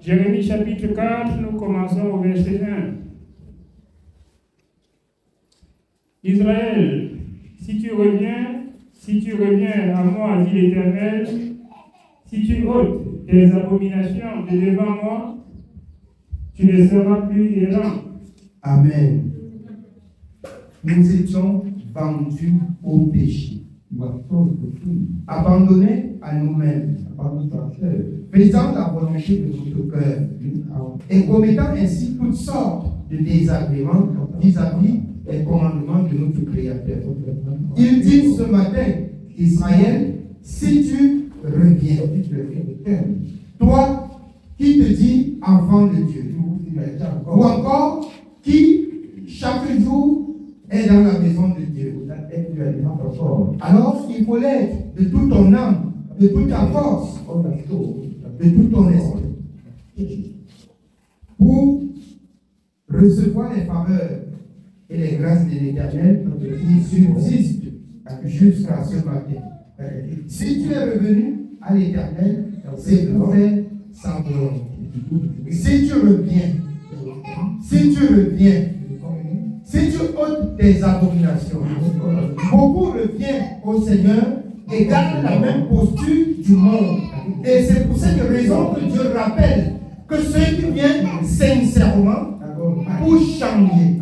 Jérémie chapitre 4, nous commençons au verset 1. Israël, si tu reviens à moi, dit l'Éternel, si tu ôtes tes abominations de devant moi, tu ne seras plus errant. Amen. Nous étions vendus au péché, abandonnés à nous-mêmes, faisant la volonté de notre cœur et commettant ainsi toutes sortes de désagréments vis-à-vis des commandements de notre Créateur. Il dit ce matin, Israël, si tu reviens, toi qui te dis enfant de Dieu, ou encore qui chaque jour est dans la maison de Dieu. Alors il faut l'être de toute ton âme, de toute ta force, de tout ton esprit, pour recevoir les faveurs et les grâces de l'Éternel qui subsistent jusqu'à ce matin. Si tu es revenu à l'Éternel, c'est pour faire sa volonté. Si tu reviens, si tu ôtes tes abominations, beaucoup reviennent au Seigneur et gardent la même posture du monde. Et c'est pour cette raison que Dieu rappelle que ceux qui viennent sincèrement pour changer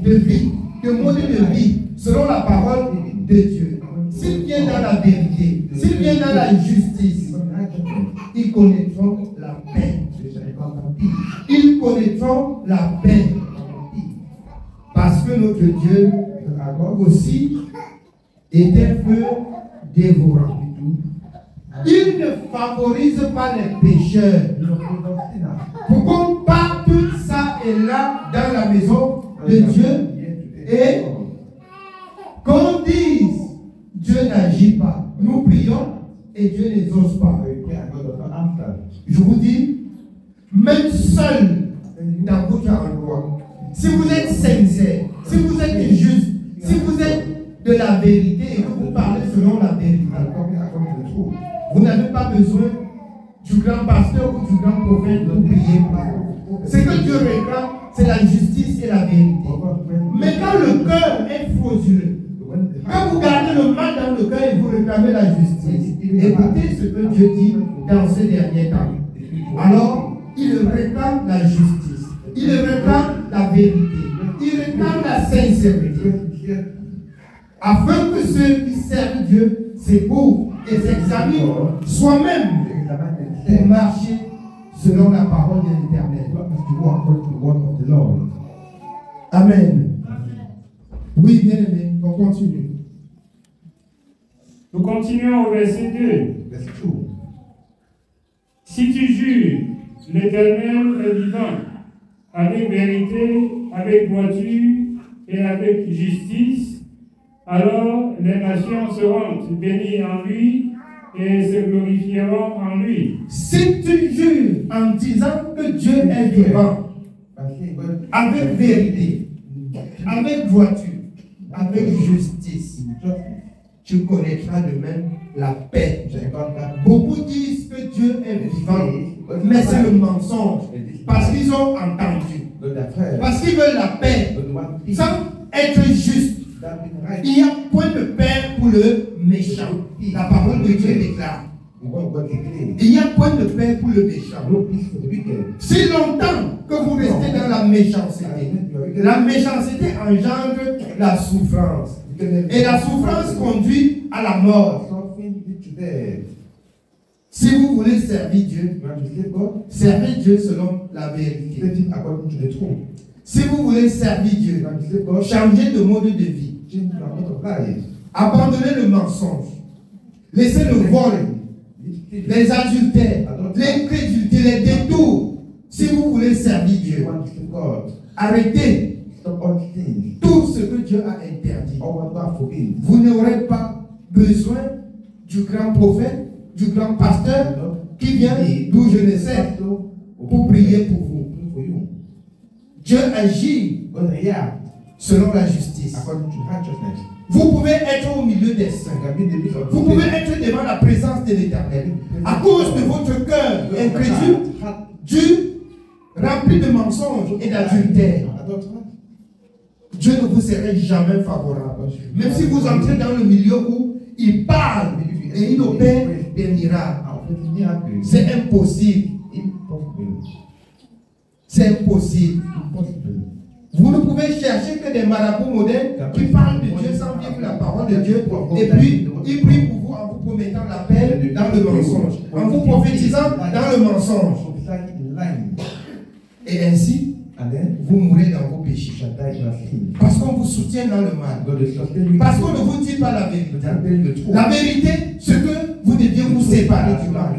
de vie, de mode de vie, selon la parole de Dieu, s'ils viennent dans la vérité, s'ils viennent dans la justice, ils connaîtront la paix. Ils connaîtront la paix. Parce que notre Dieu aussi est un feu dévorant. Il ne favorise pas les pécheurs. Pour qu'on parte ça et là dans la maison de Dieu et qu'on dise Dieu n'agit pas. Nous prions et Dieu n'exauce pas. Je vous dis, même seul dans votre endroit, si vous êtes sincère, si vous êtes juste, si vous êtes de la vérité et que vous parlez selon la vérité, vous n'avez pas besoin du grand pasteur ou du grand prophète pour prier. Ce que Dieu réclame, c'est la justice et la vérité. Mais quand le cœur est frauduleux, quand vous gardez le mal dans le cœur et vous réclamez la justice, écoutez ce que Dieu dit dans ce dernier temps. Alors, il réclame la justice, il réclame la vérité, il réclame la sincérité, afin que ceux qui servent Dieu s'éprouvent et s'examinent soi-même pour marcher selon la parole de l'Éternel. Amen. Oui, bien aimé, on continue. Nous continuons au verset 2. Si tu jures, l'Éternel est vivant, avec vérité, avec droiture et avec justice, alors les nations seront bénies en lui et se glorifieront en lui. Si tu jures en disant que Dieu est vivant, avec vérité, avec droiture, avec justice, tu connaîtras de même la paix. Beaucoup disent que Dieu est vivant, mais c'est le mensonge, parce qu'ils ont entendu, parce qu'ils veulent la paix, sans être juste. Il n'y a point de paix pour le méchant. La parole de Dieu déclare. Il n'y a point de paix pour le méchant. Si longtemps que vous restez dans la méchanceté engendre la souffrance. Et la souffrance conduit à la mort. Si vous voulez servir Dieu, servez Dieu selon la vérité. Si vous voulez servir Dieu, changez de mode de vie. Abandonnez le mensonge. Laissez le vol, les adultères, l'incrédulité, les détours. Si vous voulez servir Dieu, arrêtez tout ce que Dieu a interdit. Vous n'aurez pas besoin du grand prophète, du grand pasteur qui vient d'où je ne sais pour prier pour vous. Dieu agit selon la justice. Vous pouvez être au milieu des saints. Vous pouvez être devant la présence de l'Éternel. À cause de votre cœur incrédule, Dieu rempli de mensonges et d'adultère, Dieu ne vous serait jamais favorable. Même si vous entrez dans le milieu où il parle et il opère des miracles, c'est impossible. C'est impossible. Vous ne pouvez chercher que des marabouts modernes qui parlent de Dieu sans vivre la parole de Dieu. Et puis, ils prient pour vous en vous promettant la paix dans le mensonge, en vous prophétisant dans le mensonge. Et ainsi, vous mourrez dans vos péchés. Parce qu'on vous soutient dans le mal. Parce qu'on ne vous dit pas la vérité. La vérité, c'est que vous deviez vous séparer du mal.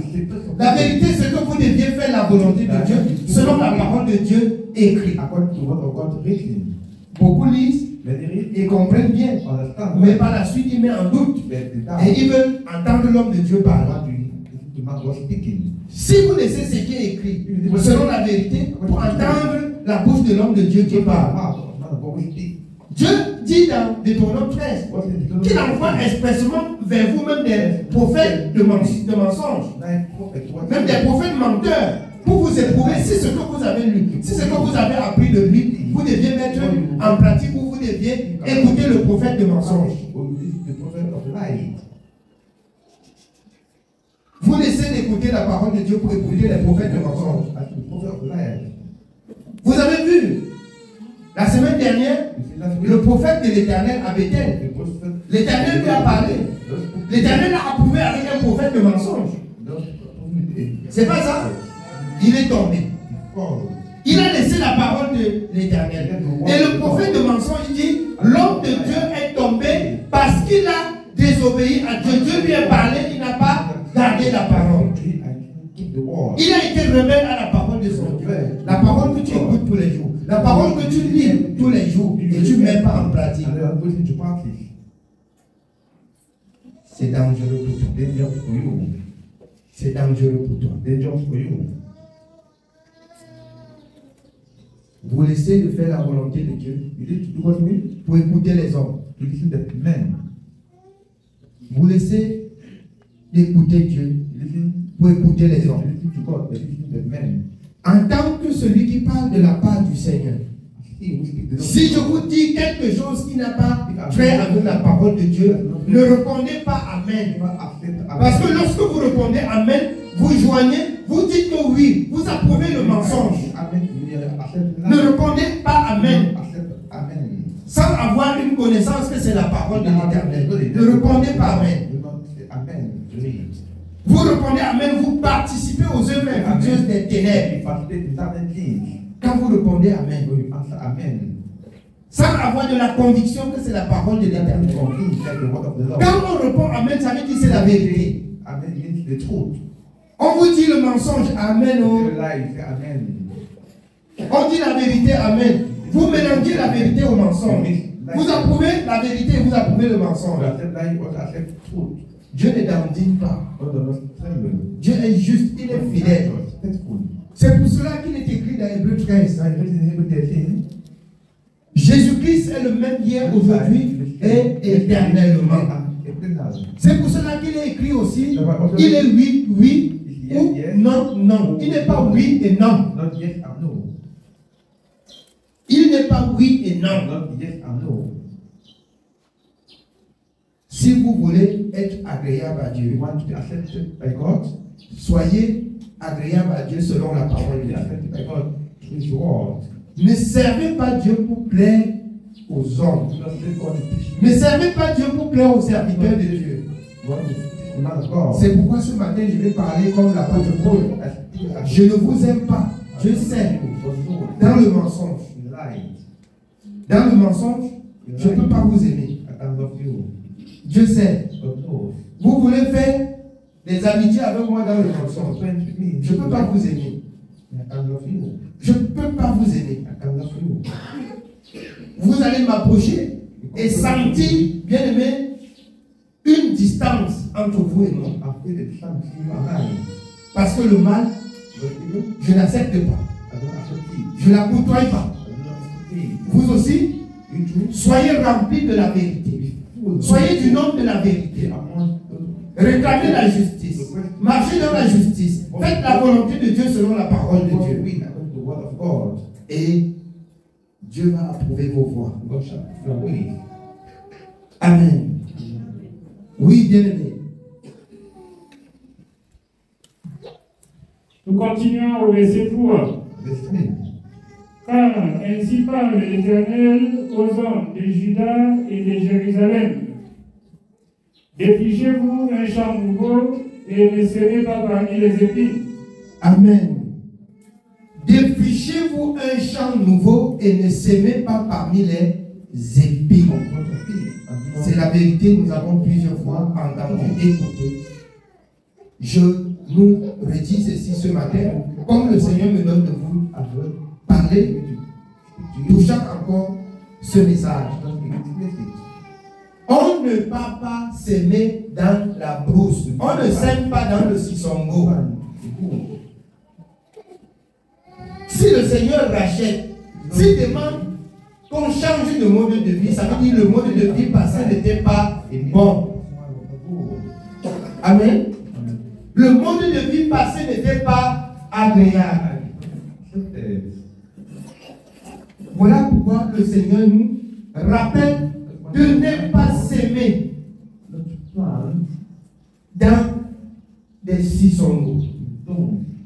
La vérité, c'est que vous deviez faire la volonté de Dieu selon la parole de Dieu écrite. Beaucoup lisent et comprennent bien. Mais par la suite, ils mettent en doute. Et ils veulent entendre l'homme de Dieu parler. Si vous laissez ce qui est écrit selon la vérité pour entendre la bouche de l'homme de Dieu qui parle, Dieu dit dans Deutéronome 13 qu'il envoie expressément vers vous même des prophètes de mensonges, même des prophètes menteurs, pour vous éprouver si ce que vous avez lu, si ce que vous avez appris de lui, vous deviez mettre en pratique ou vous deviez écouter le prophète de mensonges. Vous laissez d'écouter la parole de Dieu pour écouter les prophètes de mensonges. Vous avez vu, la semaine dernière, le prophète de l'Éternel à Bethel, l'Éternel lui a parlé. L'Éternel l'a approuvé avec un prophète de mensonge. C'est pas ça? Il est tombé. Il a laissé la parole de l'Éternel. Et le prophète de mensonge, il dit, l'homme de Dieu est tombé parce qu'il a désobéi à Dieu. Dieu lui a parlé, il n'a pas gardé la parole. Il a été rebelle à la parole de son Dieu. La parole que tu écoutes tous les jours. La parole que tu lis tous les jours et tu ne mets pas en pratique. C'est dangereux pour toi. C'est dangereux pour toi. Vous laissez de faire la volonté de Dieu pour écouter les hommes. Vous laissez d'écouter Dieu pour écouter les hommes. En tant que celui qui parle de la part du Seigneur, si je vous dis quelque chose qui n'a pas trait avec la parole de Dieu, ne répondez pas Amen. Parce que lorsque vous répondez Amen, vous joignez, vous dites que oui, vous approuvez le mensonge. Ne répondez pas Amen sans avoir une connaissance que c'est la parole de l'Éternel. Ne répondez pas Amen. Vous répondez Amen, vous participez aux œuvres infructueuses des ténèbres. Quand vous répondez Amen, sans avoir de la conviction que c'est la parole de l'Éternel. Quand on répond Amen, ça veut dire que c'est la vérité. On vous dit le mensonge, Amen. On dit la vérité, Amen. Vous mélangez la vérité au mensonge. Vous approuvez la vérité et vous approuvez le mensonge. Dieu ne dandine pas. Dieu est juste, il est fidèle. C'est pour cela qu'il est écrit dans Hébreux 13. Jésus-Christ est le même hier, aujourd'hui et éternellement. C'est pour cela qu'il est écrit aussi, il est oui, oui, ou non, non. Il n'est pas oui et non. Il n'est pas oui et non. Si vous voulez être agréable à Dieu, soyez agréable à Dieu selon la parole de Dieu. Ne servez pas Dieu pour plaire aux hommes. Ne servez pas Dieu pour plaire aux serviteurs de Dieu. C'est pourquoi ce matin je vais parler comme l'apôtre Paul. Je ne vous aime pas. Je sais. Dans le mensonge. Dans le mensonge, je ne peux pas vous aimer. Dieu sait. Vous voulez faire des amitiés avec moi dans le mensonge. Je ne peux pas vous aimer. Je ne peux pas vous aimer. Vous allez m'approcher et sentir, bien aimé, une distance entre vous et moi. Parce que le mal, je n'accepte pas. Je ne la côtoie pas. Vous aussi, soyez remplis de la vérité. Soyez du nom de la vérité. Réclamez la justice. Marchez dans la justice. Faites la volonté de Dieu selon la parole de Dieu. Et Dieu va approuver vos voies. Amen. Oui, bien-aimé. Nous continuons au verset 3. Car ainsi parle l'Éternel aux hommes de Juda et de Jérusalem. Défrichez-vous un champ nouveau et ne semez pas parmi les épines. Amen. Défrichez-vous un champ nouveau et ne semez pas parmi les épines. C'est la vérité, nous avons plusieurs fois entendu, écouté. Je nous redis ceci ce matin, comme le Seigneur me donne de vous parler, touchant encore ce message. On ne va pas s'aimer dans la brousse. On ne s'aime pas dans le sissongo. Si le Seigneur rachète, s'il demande qu'on change de mode de vie, ça veut dire que le mode de vie passé n'était pas bon. Amen. Le mode de vie passé n'était pas agréable. Voilà pourquoi le Seigneur nous rappelle de ne pas s'aimer dans des sissongo.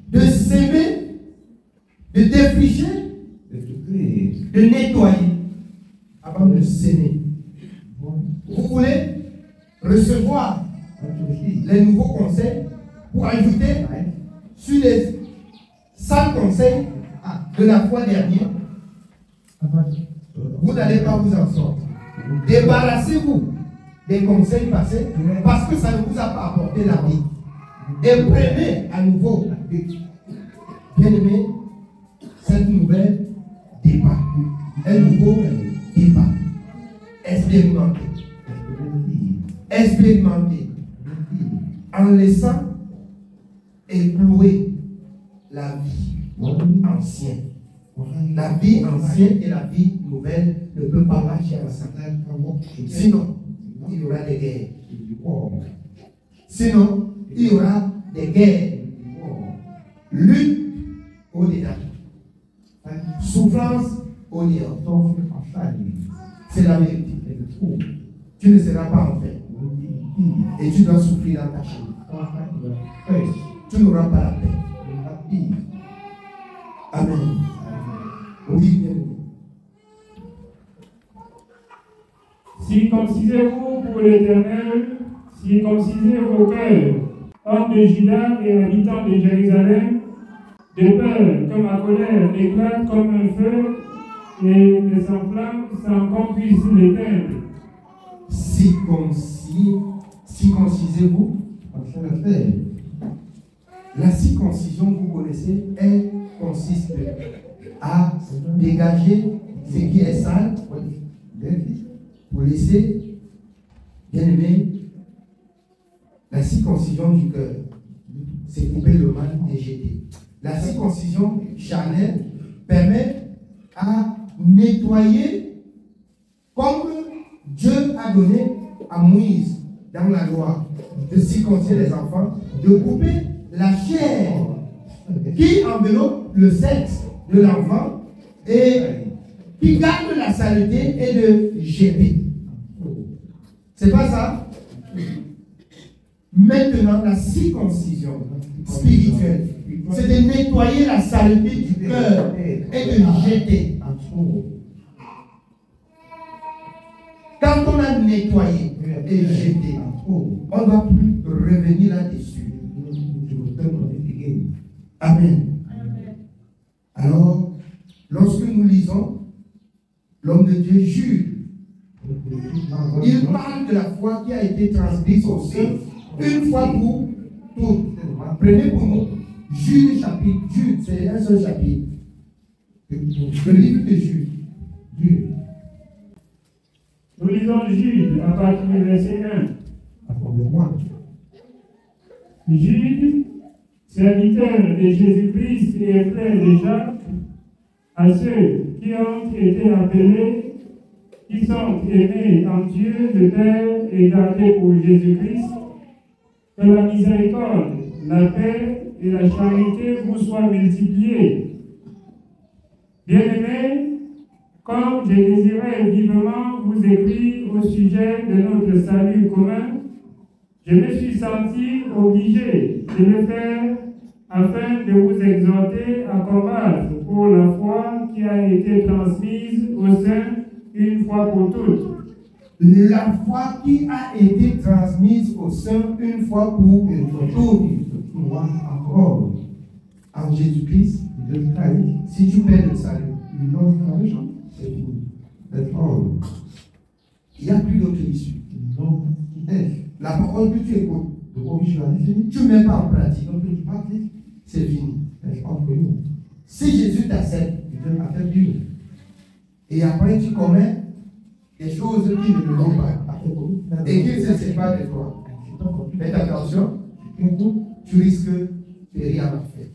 De s'aimer, de défricher, de nettoyer avant de s'aimer. Vous voulez recevoir les nouveaux conseils pour ajouter sur les 100 conseils de la fois dernière? Vous n'allez pas vous en sortir. Débarrassez-vous des conseils passés parce que ça ne vous a pas apporté la vie. Et prenez à nouveau, bien aimé, cette nouvelle débat. Un nouveau débat. Expérimentez. Expérimentez. En laissant éprouver la vie ancienne. La vie ancienne et la vie nouvelle ne peuvent pas marcher ensemble. Sinon, il y aura des guerres. Sinon, il y aura des guerres. Lutte au-dedans. Souffrance au-dehors. C'est la vérité. Tu ne seras pas en paix. Et tu dois souffrir dans ta chair. Tu n'auras pas la paix. Amen. Oui, bien. Circoncisez-vous pour l'Éternel, circoncisez vos cœurs, hommes de Juda et habitants de Jérusalem, de peur que ma colère éclate comme un feu et ne s'enflamme sans qu'on puisse l'éteindre. Circoncisez-vous. La circoncision, vous connaissez, elle consiste à dégager ce qui est sale pour laisser, bien aimé, la circoncision du cœur. C'est couper le mal et jeter. La circoncision charnelle permet à nettoyer comme Dieu a donné à Moïse dans la loi de circoncire les enfants, de couper la chair qui enveloppe le sexe de l'enfant et qui garde la saleté et de jeter. C'est pas ça? Maintenant, la circoncision spirituelle, c'est de nettoyer la saleté du cœur et de jeter. Quand on a nettoyé et jeté, on ne doit plus revenir là-dessus. Amen. Alors, lorsque nous lisons, l'homme de Dieu Jude, il parle de la foi qui a été transmise au sein, une fois pour toutes. Prenez pour nous Jude chapitre. Jude, c'est un seul chapitre. Le livre de Jude. Nous lisons Jude à partir du verset 1. Jude, serviteur de Jésus-Christ et frère de Jacques, à ceux qui ont été appelés, qui sont aimés en Dieu le Père et gardés pour Jésus-Christ, que la miséricorde la paix et la charité vous soient multipliées. Bien-aimés, comme je désirais vivement vous écrire au sujet de notre salut commun, je me suis senti obligé de le faire afin de vous exhorter à combattre pour la foi qui a été transmise aux saints une fois pour toutes. La foi qui a été transmise aux saints une fois pour toutes. En Jésus-Christ, si tu perds le salut, c'est fini. Il n'y a plus d'autre issue. La parole que tu écoutes, tu ne mets pas en pratique, c'est fini. Si Jésus t'accepte, et après tu commets des choses qui ne le vont pas, et qu'il se sépare de toi, faites attention, tu risques de périr en enfer.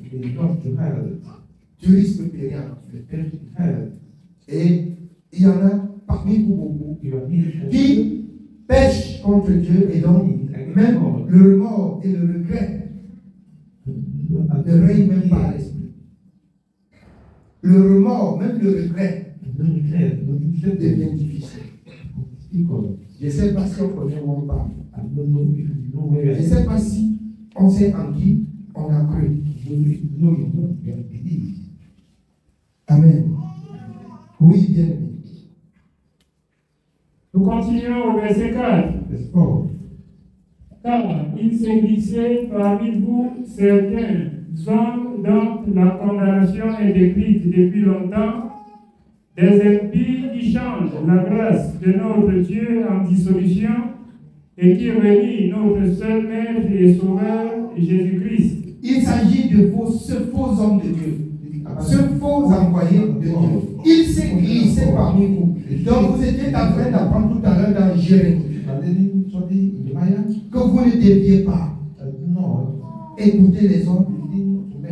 Tu risques de périr en enfer. Et il y en a parmi vous beaucoup qui pêchent contre Dieu et donc même le remords et le regret ne règnent même pas à l'esprit. Le remords, même le regret, devient difficile. Je ne sais pas si on connaît où on parle. Je ne sais pas si on sait en qui on a cru. Amen. Oui, bien aimé. Nous continuons au verset 4. Car il s'est glissé parmi vous certains hommes dont la condamnation est décrite depuis longtemps, des impies qui changent la grâce de notre Dieu en dissolution et qui renient notre seul Maître et Sauveur, Jésus-Christ. Il s'agit de ce faux homme de Dieu, ce faux envoyé de Dieu. Il s'est glissé parmi vous. Donc vous étiez en train d'apprendre tout à l'heure dans Jérémie que vous ne deviez pas écouter les hommes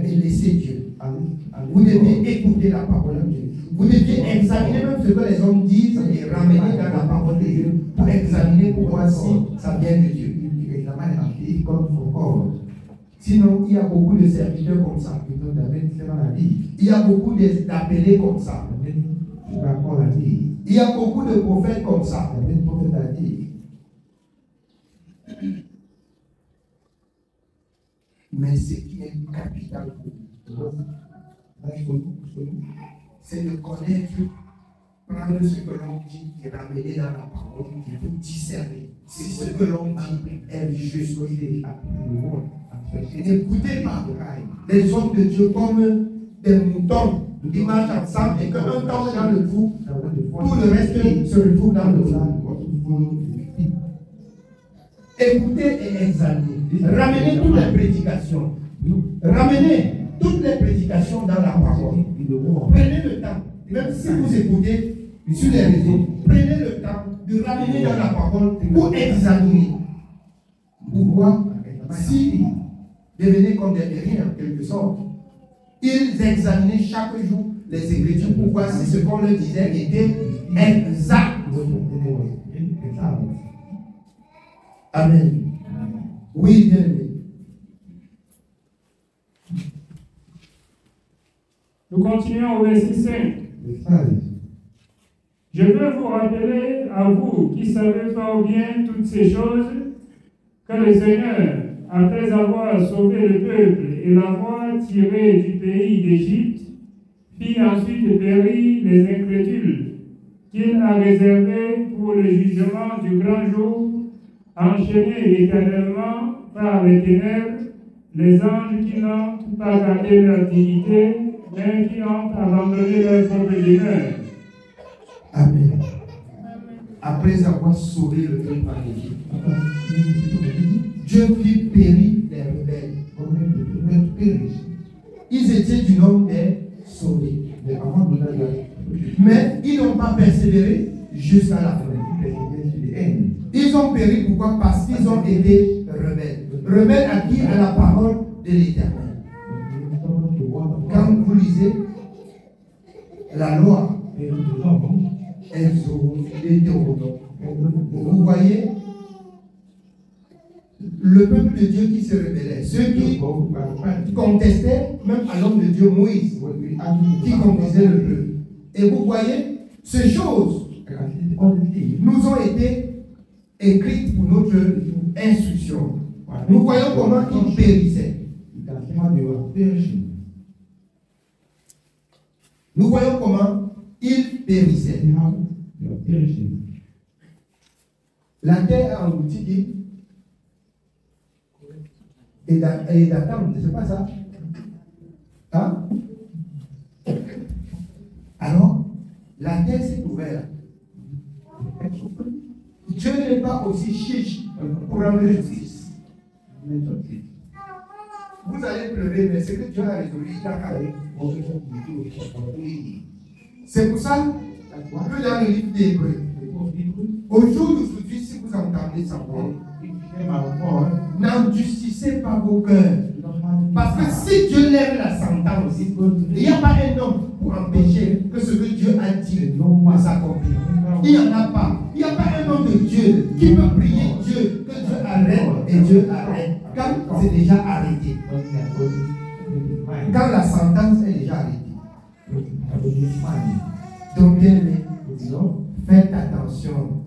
et laisser Dieu. Vous deviez écouter la parole de Dieu. Vous deviez examiner même ce que les hommes disent et ramener dans la parole de Dieu pour examiner pour voir si ça vient de Dieu. Sinon, il y a beaucoup de serviteurs comme ça. Il y a beaucoup d'appelés comme ça. Il y a beaucoup de prophètes comme ça. Mais ce qui est capital pour vous, c'est de connaître, prendre ce que l'on dit et ramener dans la parole et vous discerner si ce que l'on dit est juste. N'écoutez pas les hommes de Dieu comme des moutons qui marchent ensemble et qu'un tombe dans le trou, tout le reste se retrouve dans le trou. Écoutez et examinez. Ramenez toutes les prédications. Ramenez toutes les prédications dans la parole. Prenez le temps, même si vous écoutez sur les réseaux, prenez le temps de ramener dans la parole pour examiner. Pour voir si devenez comme des rien en quelque sorte. Ils examinaient chaque jour les Écritures pour voir si ce qu'on leur disait était exact. Amen. Oui, bien aimé. Nous continuons au verset 5. Je veux vous rappeler à vous qui savez fort bien toutes ces choses, que le Seigneur, après avoir sauvé le peuple et l'avoir tiré du pays d'Égypte, fit ensuite périr les incrédules, qu'il a réservés pour le jugement du grand jour, enchaînés éternellement par les ténèbres, les anges qui n'ont pas gardé leur dignité, mais qui ont abandonné leur propre demeure. Amen. Après avoir sauvé le peuple en Égypte, Dieu fit périr les rebelles. Ils étaient du nombre des sauvés. Mais ils n'ont pas persévéré jusqu'à la fin. Ils ont péri pourquoi? Parce qu'ils ont été rebelles. Rebelles à qui? À la parole de l'Éternel. Quand vous lisez la loi, vous voyez le peuple de Dieu qui se rebellait, ceux qui contestaient même à l'homme de Dieu Moïse, qui conduisait le peuple. Et vous voyez, ces choses nous ont été écrites pour notre instruction. Nous voyons comment ils périssaient. Nous voyons comment ils périssaient. La terre a englouti et d'attendre, c'est pas ça? Hein? Alors, la terre s'est ouverte. Dieu n'est pas aussi chiche pour rendre justice. Vous allez pleurer, mais c'est que Dieu a résolu. C'est pour ça que dans le livre d'Hébreux, au jour d'aujourd'hui, si vous entendez sa voix, n'endurcissez pas vos cœurs. Parce que si Dieu lève la sentence, il n'y a pas un homme pour empêcher que ce que Dieu a dit ne s'accomplisse. Il n'y en a pas. Il n'y a pas un homme de Dieu qui peut prier Dieu, que Dieu arrête et Dieu arrête. Quand c'est déjà arrêté. Quand la sentence est déjà arrêtée. Donc bien aimé, faites attention.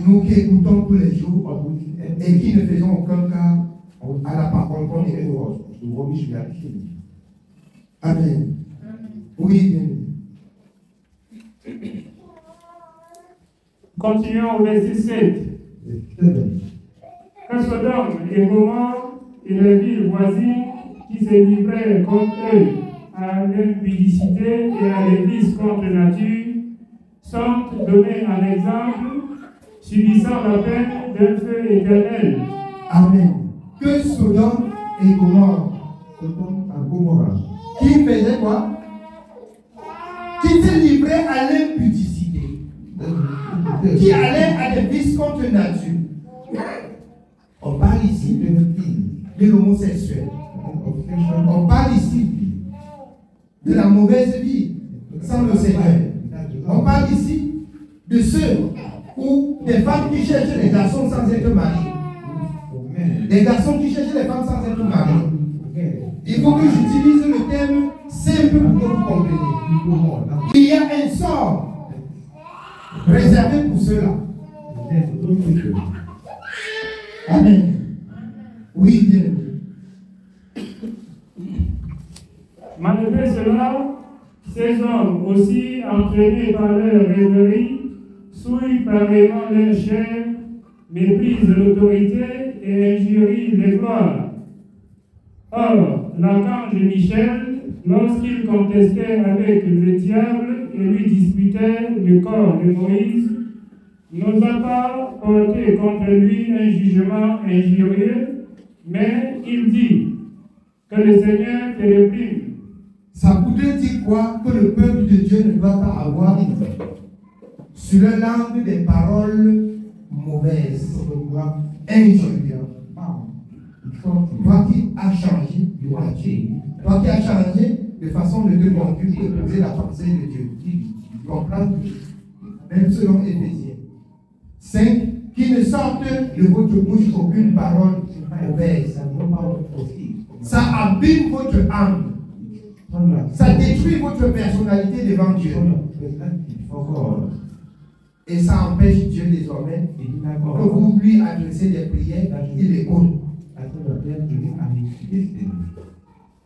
Nous qui écoutons tous les jours et qui ne faisons aucun cas à la parole qu'on écoute. Amen. Oui, bien. Continuons au verset 7. Que Sodome et Gomorrhe et les villes voisines qui se livraient contre eux à l'impudicité et à l'église contre nature sont donnés en exemple, subissant la peine d'un feu éternel. Amen. Que Sodome et Gomorrhe, qui faisaient quoi? Qui se livraient à l'impudicité, qui allaient à des vices contre nature. On parle ici de l'homosexuel. On parle ici de la mauvaise vie sans le Seigneur. On parle ici de ceux ou des femmes qui cherchent les garçons sans être mariés. Des garçons qui cherchent les femmes sans être mariés. Il faut que j'utilise le terme simple pour que vous compreniez. Il y a un sort réservé pour ceux-là. Amen. Oui, bien. Malgré cela, ces hommes, aussi entraînés par leur rêverie, souillent pareillement leur chair, méprisent l'autorité et injurient les gloires. Or, l'archange Michel, lorsqu'il contestait avec le diable et lui disputait le corps de Moïse, n'osa pas porter contre lui un jugement injurieux, mais il dit que le Seigneur te réprime. Ça voudrait dire quoi? Que le peuple de Dieu ne doit pas avoir sur leur langue des paroles mauvaises, injurieuses. Toi qui as changé, toi qui as changé de façon de te conduire pour épouser la pensée de Dieu. Comprends? Même selon Éphésiens 5, qui ne sorte de votre bouche aucune parole mauvaise. Ça abîme votre âme. Ça détruit votre personnalité devant Dieu. Et ça empêche Dieu désormais que vous lui adressez des prières, il écoute.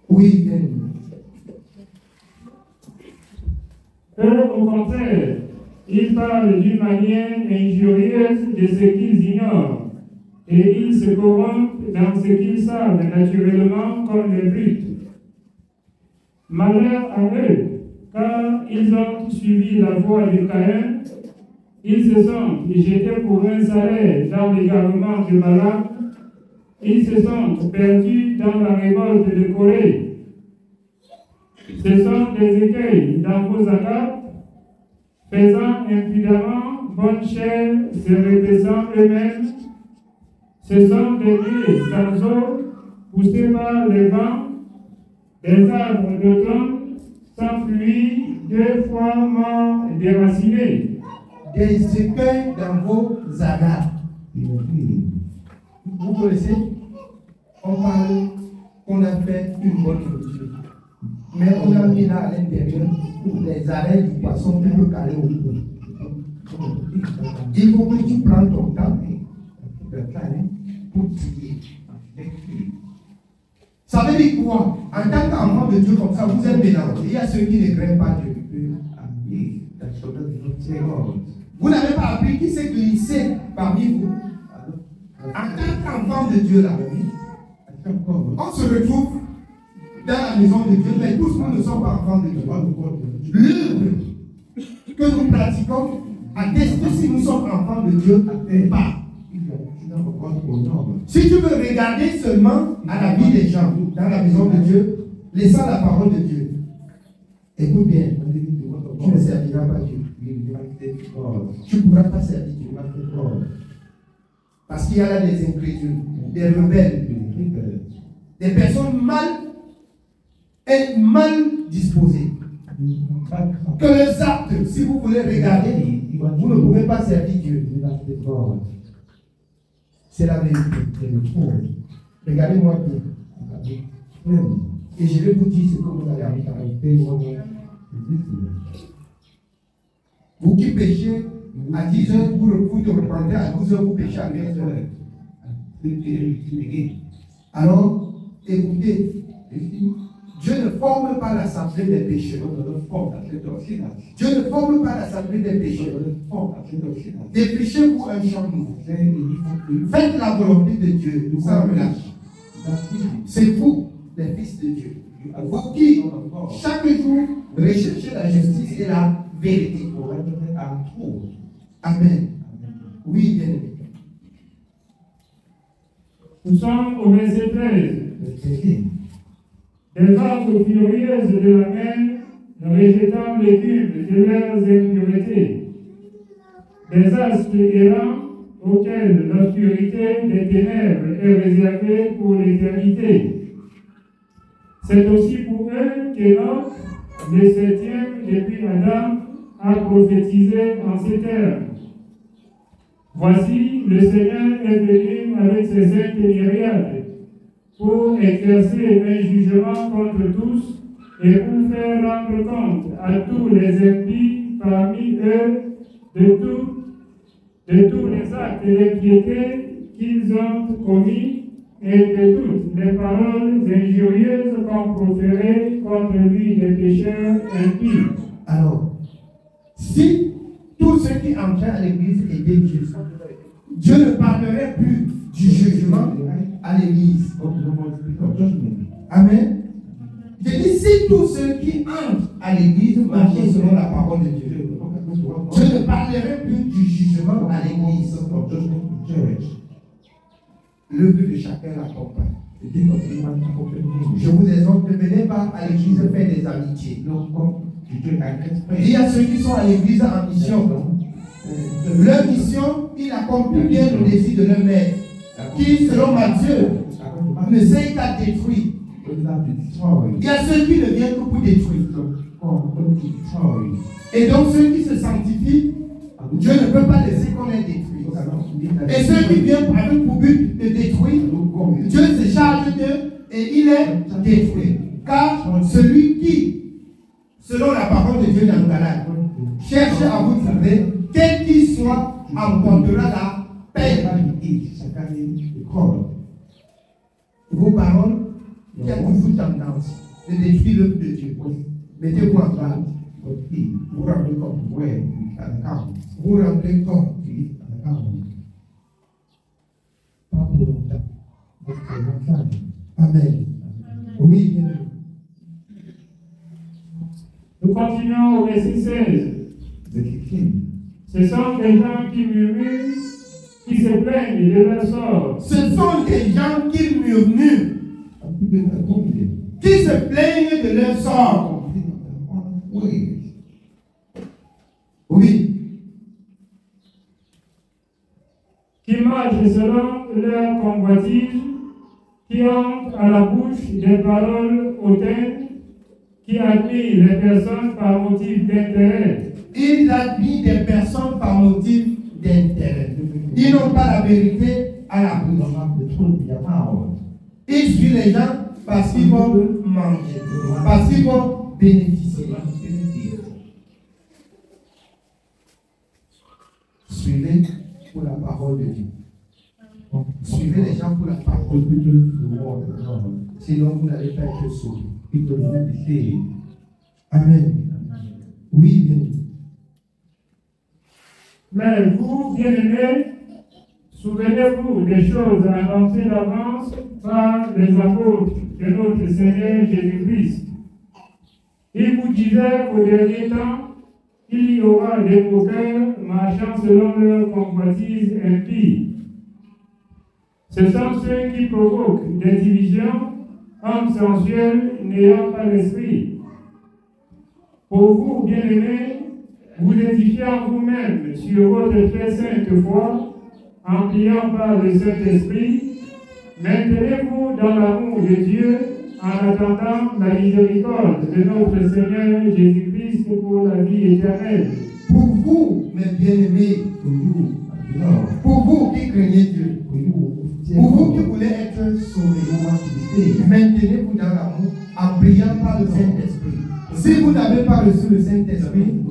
Oui, bien. Eux, au contraire, ils parlent d'une manière injurieuse de ce qu'ils ignorent, et ils se corrompent dans ce qu'ils savent naturellement comme les brutes. Malheur à eux, car ils ont suivi la voie de Caïn, ils se sont jetés pour un salaire dans l'égarement de Balaam, ils se sont perdus dans la révolte de Corée. Ce sont des écueils dans vos agapes, faisant impudemment bonne chair, se repaissant eux-mêmes. Ce sont des nuées sans eau, poussées par les vents, des arbres d'automne, sans pluie, 2 fois morts et déracinés. Des écueils dans vos agapes. vous connaissez, on parle qu'on a fait une bonne nourriture. Mais on a mis là à l'intérieur les arrêts du poisson qui peut caler au bout. Il faut que tu prends ton temps pour trier. Ça veut dire quoi? En tant qu'enfant de Dieu comme ça, vous êtes mélangé. Il y a ceux qui ne craignent pas Dieu. Vous n'avez pas appris qui s'est glissé parmi vous. En tant qu'enfant de Dieu, là, on se retrouve dans la maison de Dieu, mais tous nous ne sommes pas enfants de Dieu. L'œuvre que nous pratiquons atteste si nous sommes enfants de Dieu ou pas. Si tu veux regarder seulement à la vie des gens dans la maison de Dieu, laissant la parole de Dieu, écoute bien, tu ne serviras pas Dieu. Tu ne pourras pas servir Dieu. Parce qu'il y a là des incrédules, des rebelles, des personnes mal disposées. Que les actes, si vous voulez regarder, vous ne pouvez pas servir Dieu. C'est la vérité. Regardez-moi bien. Et je vais vous dire ce que vous allez arriver. Vous qui péchez à 10 heures, vous te reprendrez à 12 heures, vous péchez à 15 heures. Alors, écoutez, Dieu ne forme pas l'assemblée des pécheurs. Dieu ne forme pas l'assemblée des pécheurs. Dépêchez-vous un champ nouveau. Faites la volonté de Dieu sans relâche. C'est vous, les fils de Dieu. Vous qui, chaque jour, recherchez la justice et la vérité. Amen. Oui, bien aimé. Nous sommes au verset 13. Des ordres furieuses de la mer, rejetant l'écume de leurs impuretés. Des astres errants auxquels l'obscurité des ténèbres est réservée pour l'éternité. C'est aussi pour eux qu'Enoch, le septième depuis Adam, a prophétisé en ces termes. Voici, le Seigneur est venu avec ses saintes myriades pour exercer un jugement contre tous et pour faire rendre compte à tous les impies parmi eux de tous les actes d'impiété qu'ils ont commis et de toutes les paroles injurieuses qu'ont proférées contre lui des pécheurs impies. Alors, si tous ceux qui entraient à l'église étaient justes, Dieu ne parlerait plus du jugement à l'église. Amen. Je dis, si tous ceux qui entrent à l'église marchaient selon la parole de Dieu, Dieu ne parlerait plus du jugement à l'église. Le but de chacun l'accompagne. Je vous exhorte, ne venez pas à l'église faire des amitiés. Il y a ceux qui sont à l'église en mission. Leur mission, ils accomplissent bien le désir de leur maître, qui, selon Matthieu, ne sait qu'à détruire. Il y a ceux qui ne viennent que pour détruire. Et donc ceux qui se sanctifient, Dieu ne peut pas laisser qu'on les détruise. Et ceux qui viennent avec pour but de détruire, Dieu se charge d'eux et il est détruit. Car celui qui, selon la parole de Dieu dans Galates, cherche à vous trouver, quel qu'il soit, emportera la paix. Vos paroles, qui a toujours tendance de détruire l'œuvre de Dieu. Mettez-vous en garde. Vous rendez compte. Vous rendez compte. Pas pour longtemps. Amen. Oui, bien. Nous continuons au verset 16. Ce sont des gens qui murmurent, qui se plaignent de leur sort. Ce sont des gens qui murmurent, qui se plaignent de leur sort. Oui. Qui marchent selon leur convoitise, qui ont à la bouche des paroles hautaines, qui admirent les personnes par motif d'intérêt. Ils admirent des personnes par motif d'intérêt. Ils n'ont pas la vérité, à la bouche. Il suit les gens parce qu'ils vont manger, parce qu'ils vont bénéficier. Suivez pour la parole de Dieu. Suivez les gens pour la parole de Dieu. Sinon, vous n'allez pas être sauvés. Amen. Oui, bien. Mais vous, bien-aimés, souvenez-vous des choses annoncées d'avance par les apôtres de notre Seigneur Jésus-Christ. Il vous disait qu'au dernier temps, il y aura des moqueurs marchant selon leur convoitise impie. Ce sont ceux qui provoquent des divisions, hommes sensuels n'ayant pas d'esprit. Pour vous, bien-aimés, vous édifiant vous-même sur votre très sainte foi, en priant par le Saint-Esprit, maintenez-vous dans l'amour de Dieu en attendant la miséricorde de notre Seigneur Jésus-Christ pour la vie éternelle. Pour vous, mes bien-aimés, pour vous qui craignez Dieu, pour vous qui voulez être sauvés, maintenez-vous dans l'amour en priant par le Saint-Esprit. Si vous n'avez pas reçu le Saint-Esprit,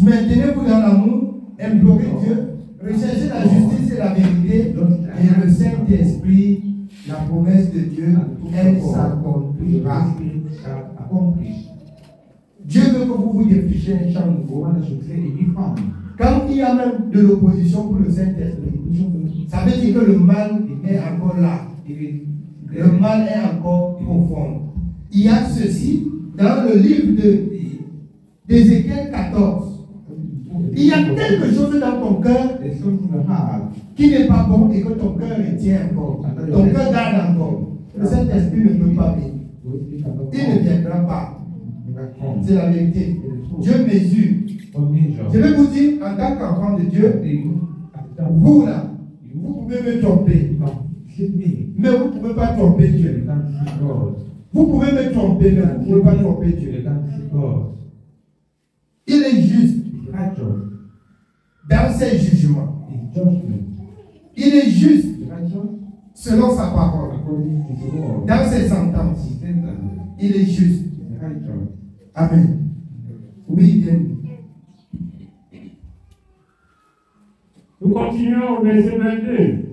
maintenez-vous dans l'amour, implorez Dieu, recherchez la justice et la vérité, et le Saint-Esprit, la promesse de Dieu, elle s'accomplira. Dieu veut que vous vous défrichez un champ nouveau. Quand il y a même de l'opposition pour le Saint-Esprit, ça veut dire que le mal est encore là. Le mal est encore profond. Il y a ceci dans le livre d'Ézéchiel 14. Il y a quelque chose dans ton cœur qui n'est pas bon et que ton cœur retient encore. Ton cœur garde encore. Le Saint-Esprit ne peut pas venir. Il ne viendra pas. C'est la vérité. Dieu mesure. Je vais vous dire, en tant qu'enfant de Dieu, vous là, vous pouvez me tromper. Mais vous ne pouvez pas tromper Dieu. Vous pouvez me tromper, mais vous ne pouvez pas tromper Dieu. Il est juste dans ses jugements. Il est juste selon sa parole. Dans ses sentences. Il est juste. Amen. Oui, bien. Nous continuons au verset 22.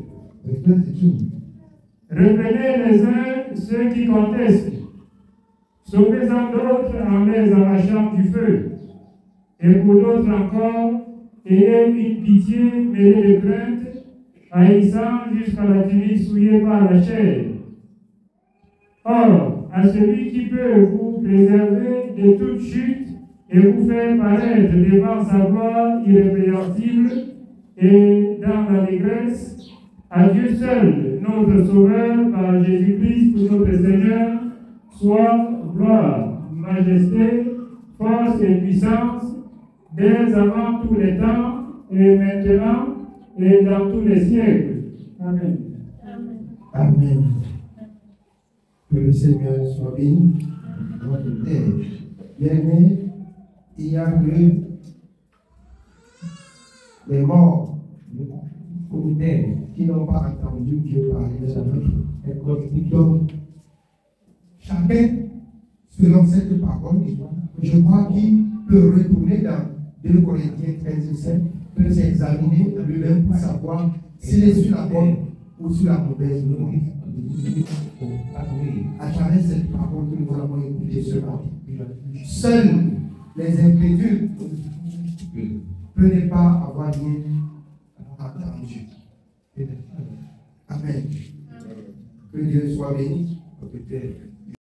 Reprenez les uns ceux qui contestent, sauvez-en d'autres en les arrachant du feu. Et pour d'autres encore, ayez une pitié mêlée de crainte, haïssant jusqu'à la tunique souillée par la chair. Or, à celui qui peut vous préserver de toute chute et vous faire paraître devant sa gloire irrépréhensible et dans l'allégresse, à Dieu seul, notre Sauveur, par Jésus-Christ, notre Seigneur, soit gloire, majesté, force et puissance, dès avant tous les temps, et maintenant, et dans tous les siècles. Amen. Amen. Que le Seigneur soit béni. Bien-aimé, il y a que les morts qui n'ont pas entendu Dieu parler. Donc, chacun, selon cette parole, je crois qu'il peut retourner dans 2 Corinthiens 13:7, peut s'examiner lui-même pour savoir s'il est sur la bonne ou sur la mauvaise voie. À travers cette parole que nous avons écoutée ce matin, seuls les incrédules peuvent ne pas avoir rien entendu. Amen. Que Dieu soit béni.